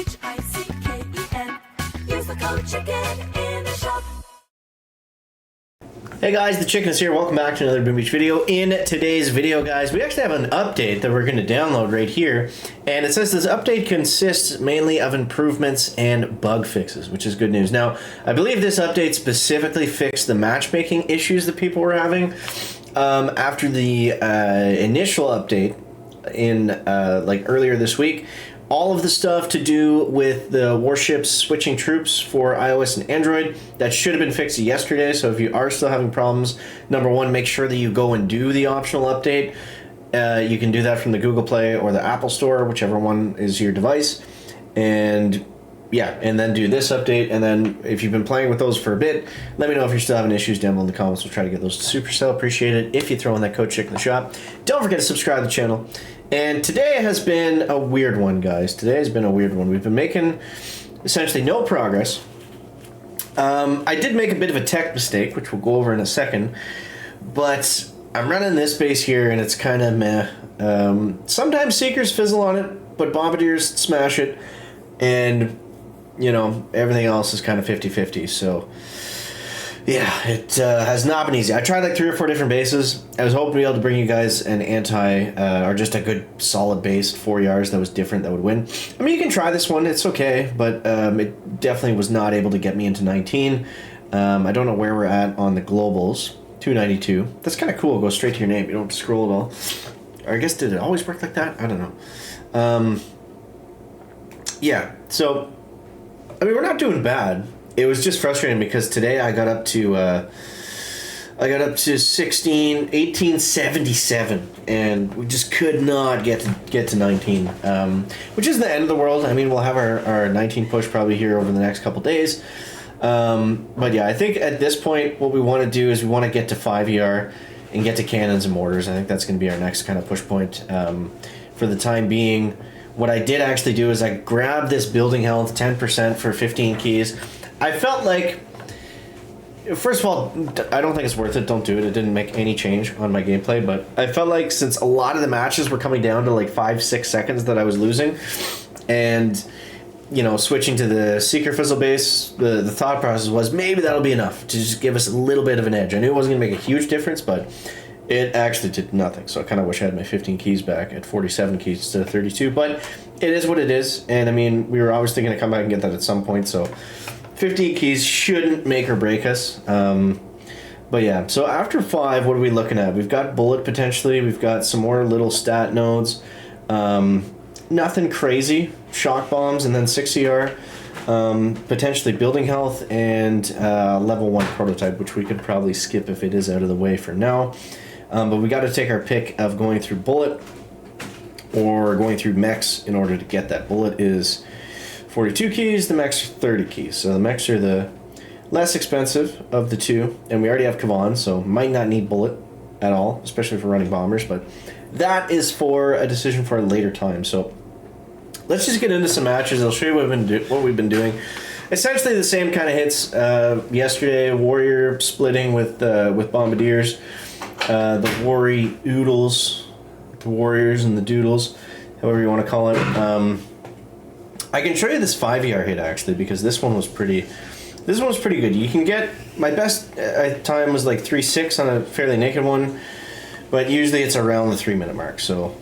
Matchmaking. Use the code CHICKEN in the shop. Hey guys, the Chicken is here. Welcome back to another Boom Beach video. In today's video, guys, we actually have an update that we're going to download right here. And it says this update consists mainly of improvements and bug fixes, which is good news. Now, I believe this update specifically fixed the matchmaking issues that people were having after the initial update in like earlier this week. All of the stuff to do with the warships switching troops for iOS and Android, that should have been fixed yesterday. So if you are still having problems, number one, make sure that you go and do the optional update. You can do that from the Google Play or the Apple Store, whichever one is your device. And yeah, and then do this update. And then if you've been playing with those for a bit, let me know if you're still having issues down below in the comments. We'll try to get those to Supercell. Appreciate it if you throw in that code CHICK in the shop. Don't forget to subscribe to the channel. And today has been a weird one, guys. Today has been a weird one. We've been making essentially no progress. I did make a bit of a tech mistake, which we'll go over in a second. But I'm running this base here, and it's kind of meh. Sometimes Seekers fizzle on it, but Bombardiers smash it. And, you know, everything else is kind of 50-50. So, yeah, it has not been easy. I tried like 3 or 4 different bases. I was hoping to be able to bring you guys an or just a good solid base, 4 yards that was different that would win. I mean, you can try this one. It's okay, but it definitely was not able to get me into 19. I don't know where we're at on the globals. 292. That's kind of cool. It goes straight to your name. You don't have to scroll at all. Or I guess, did it always work like that? I don't know. Yeah, so, I mean, we're not doing bad. It was just frustrating because today I got up to 1877, and we just could not get to 19, which isn't the end of the world. I mean, we'll have our 19 push probably here over the next couple days. But yeah, I think at this point what we want to do is we want to get to 5 ER and get to cannons and mortars. I think that's going to be our next kind of push point for the time being. What I did actually do is I grabbed this building health 10% for 15 keys. I felt like, first of all, I don't think it's worth it. Don't do it. It didn't make any change on my gameplay, but I felt like since a lot of the matches were coming down to like 5-6 seconds that I was losing, and, you know, switching to the Seeker Fizzle base, the thought process was maybe that'll be enough to just give us a little bit of an edge. I knew it wasn't going to make a huge difference, but it actually did nothing. So I kind of wish I had my 15 keys back at 47 keys instead of 32, but it is what it is. And I mean, we were obviously going to come back and get that at some point, so 15 keys shouldn't make or break us. But yeah, so after 5, what are we looking at? We've got bullet potentially. We've got some more little stat nodes. Nothing crazy. Shock bombs and then 6 ER. Potentially building health and level 1 prototype, which we could probably skip if it is out of the way for now. But we got to take our pick of going through bullet or going through mechs in order to get that. Bullet is 42 keys, the mechs are 30 keys. So the mechs are the less expensive of the two, and we already have Kavan, so might not need bullet at all, especially for running bombers, but that is for a decision for a later time. So let's just get into some matches. I'll show you what we've been doing. Essentially the same kind of hits yesterday. Warrior splitting with Bombardiers, the Oodles, the Warriors and the Doodles, however you want to call it. I can show you this 5 ER hit actually, because this one was pretty good. You can get, my best time was like 3.6 on a fairly naked one, but usually it's around the 3-minute mark. So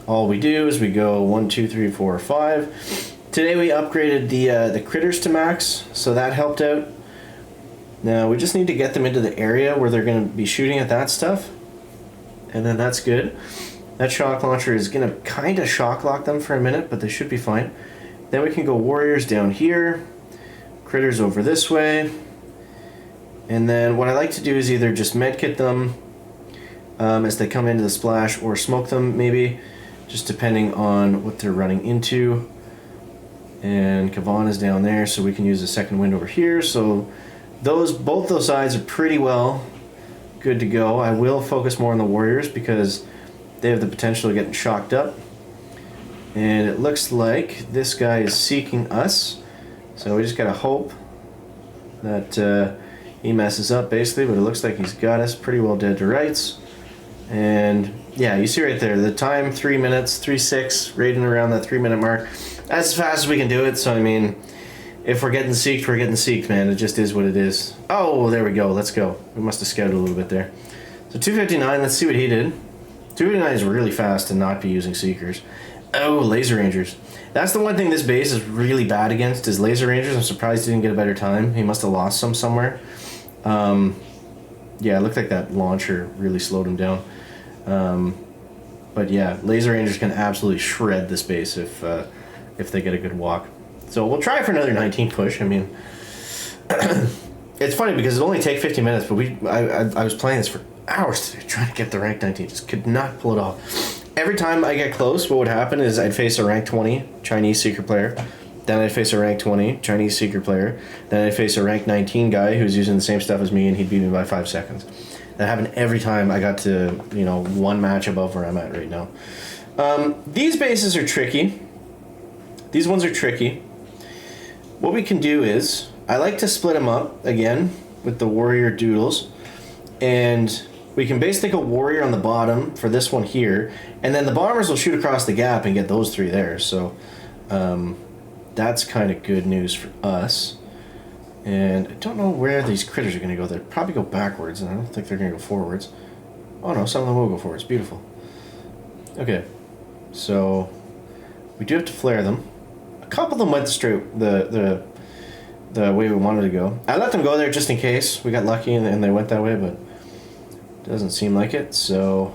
all we do is we go 1, 2, 3, 4, 5. Today we upgraded the critters to max, so that helped out. Now we just need to get them into the area where they're going to be shooting at that stuff, and then that's good. That shock launcher is going to kind of shock lock them for a minute, but they should be fine. Then we can go warriors down here, critters over this way, and then what I like to do is either just medkit them as they come into the splash, or smoke them maybe, just depending on what they're running into. And Kavan is down there, so we can use a second wind over here. So both those sides are pretty well good to go. I will focus more on the warriors because they have the potential of getting shocked up. And it looks like this guy is seeking us, so we just gotta hope that he messes up basically, but it looks like he's got us pretty well dead to rights. And yeah, you see right there, the time 3 minutes, 3.6, rating around that 3-minute mark. as fast as we can do it. So I mean, if we're getting seeked, we're getting seeked, man. It just is what it is. Oh, there we go. Let's go. We must have scouted a little bit there. So 259. Let's see what he did. 259 is really fast to not be using seekers. Oh, laser rangers. That's the one thing this base is really bad against is laser rangers. I'm surprised he didn't get a better time. He must have lost some somewhere. Yeah, it looked like that launcher really slowed him down. But yeah, laser rangers can absolutely shred this base if they get a good walk. So we'll try for another 19 push. I mean, it's funny because it only take 50 minutes, but I was playing this for hours today, trying to get the rank 19. Just could not pull it off. Every time I get close, what would happen is I'd face a rank 20 Chinese seeker player. Then I'd face a rank 20 Chinese seeker player. Then I'd face a rank 19 guy who's using the same stuff as me, and he'd beat me by 5 seconds. That happened every time I got to, one match above where I'm at right now. These bases are tricky. These ones are tricky. What we can do is, I like to split them up, again, with the warrior doodles. And we can basically go warrior on the bottom for this one here. And then the bombers will shoot across the gap and get those 3 there. So, that's kind of good news for us. And I don't know where these critters are going to go. They'll probably go backwards, and I don't think they're going to go forwards. Oh no, some of them will go forwards. Beautiful. Okay, so we do have to flare them. A couple of them went straight the way we wanted to go. I let them go there just in case. We got lucky and they went that way, but it doesn't seem like it. So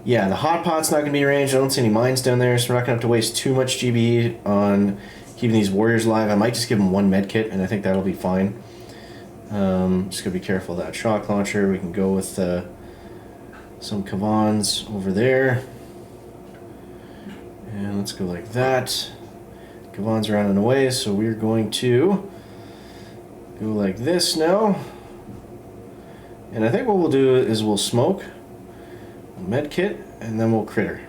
yeah, the hot pot's not going to be arranged. I don't see any mines down there, so we're not going to have to waste too much GBE on keeping these warriors alive. I might just give them 1 med kit, and I think that'll be fine. Just gotta be careful of that shock launcher. We can go with some Kavans over there. And let's go like that. Kavans are running away, so we're going to go like this now. And I think what we'll do is we'll smoke, med kit, and then we'll critter.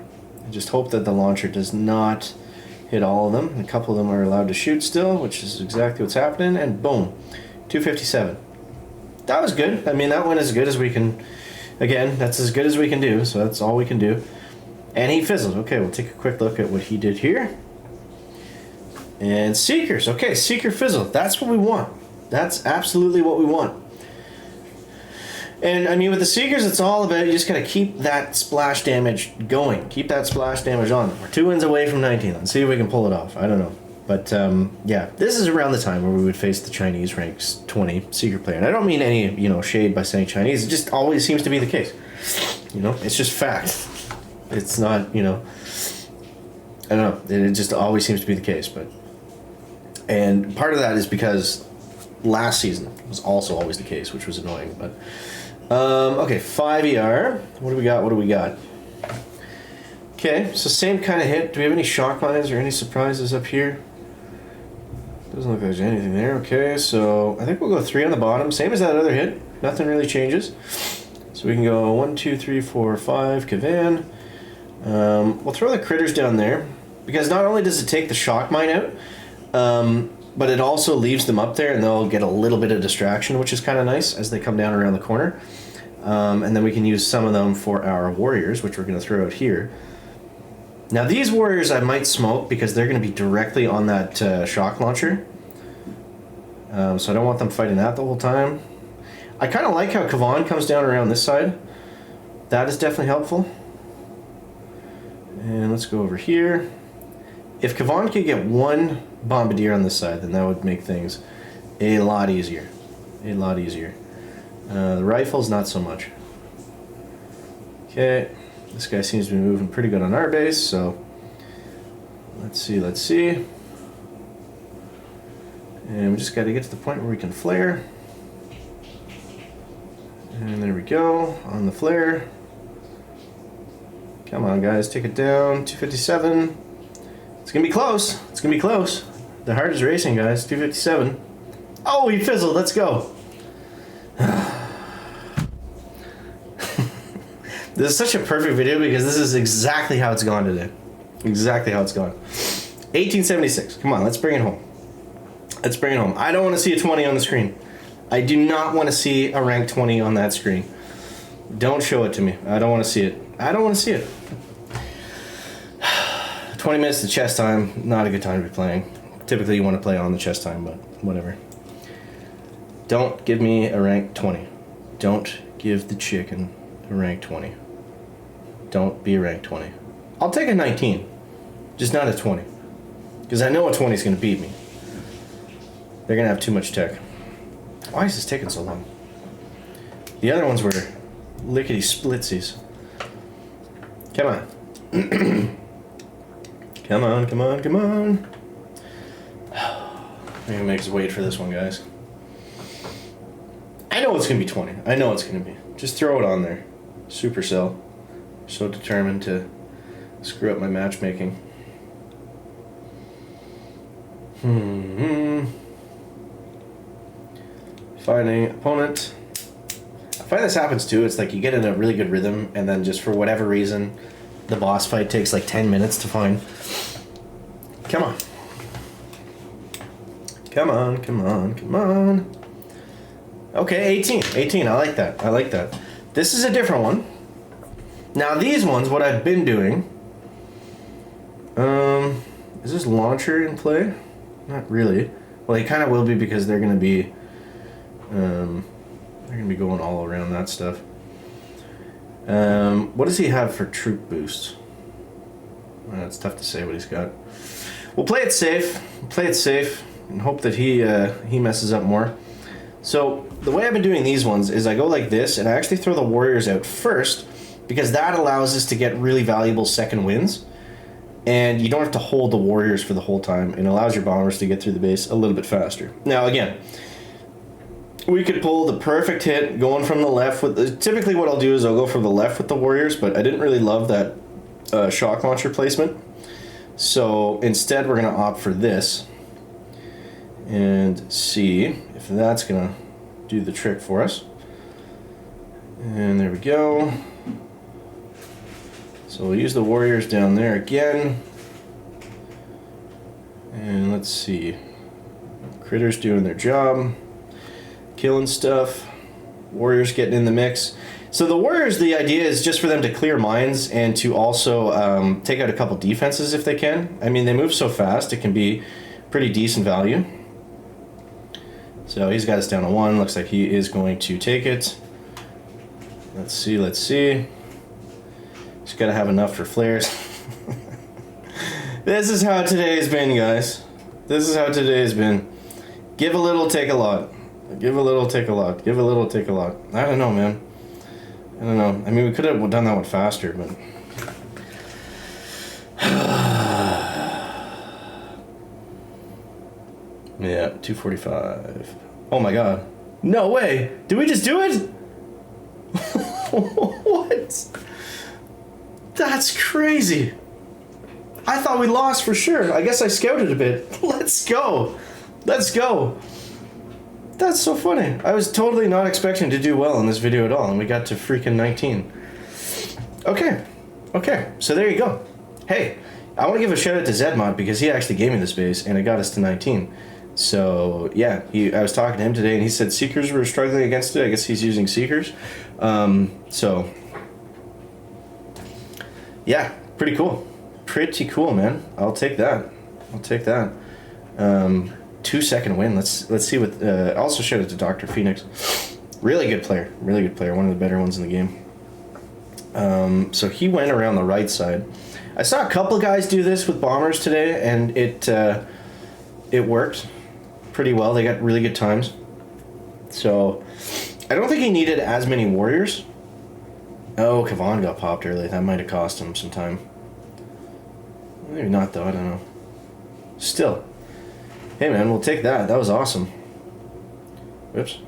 And just hope that the launcher does not hit all of them. A couple of them are allowed to shoot still, which is exactly what's happening. And boom, 257. That was good. I mean, that went as good as we can. Again, that's as good as we can do, so that's all we can do. And he fizzled. Okay, we'll take a quick look at what he did here. And Seekers. Okay, Seeker fizzled. That's what we want. That's absolutely what we want. And I mean, with the Seekers, it's all about you just gotta keep that splash damage going. Keep that splash damage on. We're 2 wins away from 19. Let's see if we can pull it off. I don't know. But yeah, this is around the time where we would face the Chinese ranks 20 Seeker player. And I don't mean any, shade by saying Chinese. It just always seems to be the case. It's just fact. It's not, I don't know. It just always seems to be the case. And part of that is because last season was also always the case, which was annoying. But okay, 5 ER. What do we got? Okay, so same kind of hit. Do we have any shock mines or any surprises up here? Doesn't look like there's anything there. Okay, so I think we'll go 3 on the bottom. Same as that other hit. Nothing really changes. So we can go 1, 2, 3, 4, 5, Kavan. We'll throw the critters down there, because not only does it take the shock mine out, but it also leaves them up there and they'll get a little bit of distraction, which is kind of nice as they come down around the corner. And then we can use some of them for our warriors, which we're going to throw out here. Now these warriors I might smoke because they're going to be directly on that shock launcher. So I don't want them fighting that the whole time. I kind of like how Kavan comes down around this side. That is definitely helpful. And let's go over here. If Kavan could get 1 bombardier on this side, then that would make things a lot easier. A lot easier. The rifles, not so much. Okay, this guy seems to be moving pretty good on our base, so let's see. And we just got to get to the point where we can flare. And there we go, on the flare. Come on, guys, take it down. 257. It's gonna be close. It's gonna be close. The heart is racing, guys. 257. Oh, he fizzled. Let's go. This is such a perfect video because this is exactly how it's gone today. Exactly how it's gone. 1876. Come on, let's bring it home. Let's bring it home. I don't want to see a 20 on the screen. I do not want to see a rank 20 on that screen. Don't show it to me. I don't want to see it. I don't want to see it. 20 minutes to chess time, not a good time to be playing. Typically you want to play on the chess time, but whatever. Don't give me a rank 20. Don't give the chicken a rank 20. Don't be a rank 20. I'll take a 19, just not a 20. Because I know a 20 is going to beat me. They're going to have too much tech. Why is this taking so long? The other ones were lickety-splitsies. Come on. Come on, come on, come on. I'm going to make us wait for this one, guys. I know it's going to be 20. I know it's going to be. Just throw it on there. Supercell. So determined to screw up my matchmaking. Finding opponent. I find this happens too. It's like you get in a really good rhythm, and then just for whatever reason, the boss fight takes like 10 minutes to find. Come on. Come on, come on, come on. Okay, 18. 18, I like that. I like that. This is a different one. Now these ones, what I've been doing... is this launcher in play? Not really. Well, they kind of will be because they're going to be... they're going to be going all around that stuff. What does he have for troop boost? It's tough to say what he's got. We'll play it safe. Play it safe and hope that he messes up more. So the way I've been doing these ones is I go like this, and I actually throw the warriors out first because that allows us to get really valuable second wins. And you don't have to hold the warriors for the whole time. It allows your bombers to get through the base a little bit faster. Now again, we could pull the perfect hit going from the left with the, typically what I'll do is I'll go from the left with the warriors, but I didn't really love that shock launcher placement. So instead we're going to opt for this and see if that's going to do the trick for us. And there we go. So we'll use the warriors down there again. And let's see. Critters doing their job. Killing stuff. Warriors getting in the mix. So the warriors, the idea is just for them to clear mines and to also take out a couple defenses if they can. I mean, they move so fast, it can be pretty decent value. So he's got us down to 1. Looks like he is going to take it. Let's see, let's see. Just gotta have enough for flares. This is how today's been, guys. This is how today's been. Give a little, take a lot. Give a little, take a lot. Give a little, take a lot. I don't know, man. I don't know. I mean, we could have done that one faster, but... yeah, 245. Oh my god. No way! Did we just do it? What? That's crazy. I thought we lost for sure. I guess I scouted a bit. Let's go. Let's go. That's so funny. I was totally not expecting to do well in this video at all, and we got to freaking 19. Okay. Okay, so there you go. Hey, I want to give a shout out to Zedmod because he actually gave me the space, and it got us to 19. So, yeah, I was talking to him today, and he said Seekers were struggling against it. I guess he's using Seekers. So, yeah, pretty cool. Pretty cool, man. I'll take that. I'll take that. 2-second win. Let's see what. Also shout out to Dr. Phoenix. Really good player. Really good player. One of the better ones in the game. So he went around the right side. I saw a couple guys do this with bombers today, and it worked pretty well. They got really good times. So I don't think he needed as many warriors. Oh, Kavan got popped early. That might have cost him some time. Maybe not, though. I don't know. Still. Hey, man, we'll take that. That was awesome. Whoops.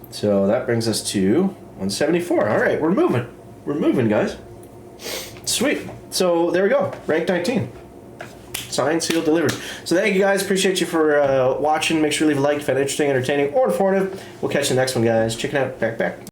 So that brings us to 174. All right, we're moving. We're moving, guys. Sweet. So there we go. Rank 19. Signed, sealed, delivered. So thank you, guys. Appreciate you for watching. Make sure to leave a like if you found it interesting, entertaining, or informative. We'll catch you in the next one, guys. Check it out. Back.